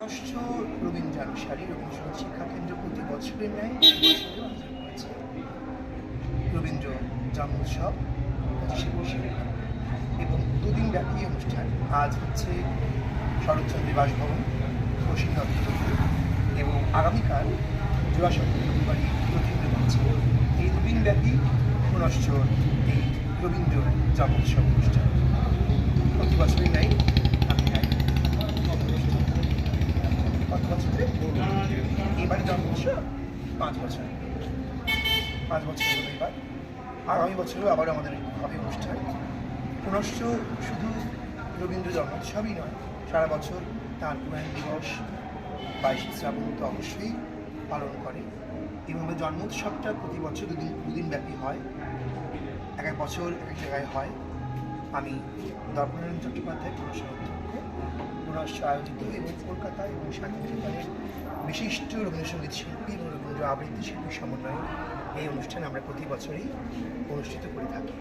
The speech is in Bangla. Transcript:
ষষ্ঠ রবীন্দ্রানুসারী রবীন্দ্রসঙ্গীত শিক্ষাকেন্দ্র প্রতি বছরের ন্যায় রবীন্দ্র জন্মোৎসব 25শে বৈশাখ এবং দুদিন ব্যাপী অনুষ্ঠান। আজ হচ্ছে শরৎচন্দ্র বাসভবন প্রসীন দত্ত এবং আগামীকাল জোড়াসাঁকো রবিবারী রবীন্দ্র মঞ্চে। এই দুদিন ব্যাপী পুনশ্চ এই রবীন্দ্র জন্মোৎসব অনুষ্ঠান প্রতি বছরের ন্যায় আমি যাই। কত বছরে এবারে জন্মোৎসব 5 বছর হলো এবার। আগামী বছরও আবার আমাদের হবে অনুষ্ঠান। পুনশ্চ শুধু রবীন্দ্র জন্মোৎসবই নয়, সারা বছর তাঁর প্রয়াণ দিবস 22শে শ্রাবণ তো অবশ্যই পালন করে। এইভাবে জন্মোৎসবটা প্রতি বছর দুদিন ব্যাপী হয়, এক এক বছর এক এক জায়গায় হয়। আমি দর্পনারায়ণ চট্টোপাধ্যায় পুরস্কার অধ্যক্ষ, পুনশ্চ আয়োজিত এবং কলকাতা এবং শান্তিনিকেতনের বিশিষ্ট রবীন্দ্রসঙ্গীত শিল্পী এবং রবীন্দ্র আবৃত্তি শিল্পীর সমন্বয়ে এই অনুষ্ঠান আমরা প্রতি বছরই অনুষ্ঠিত করে থাকি।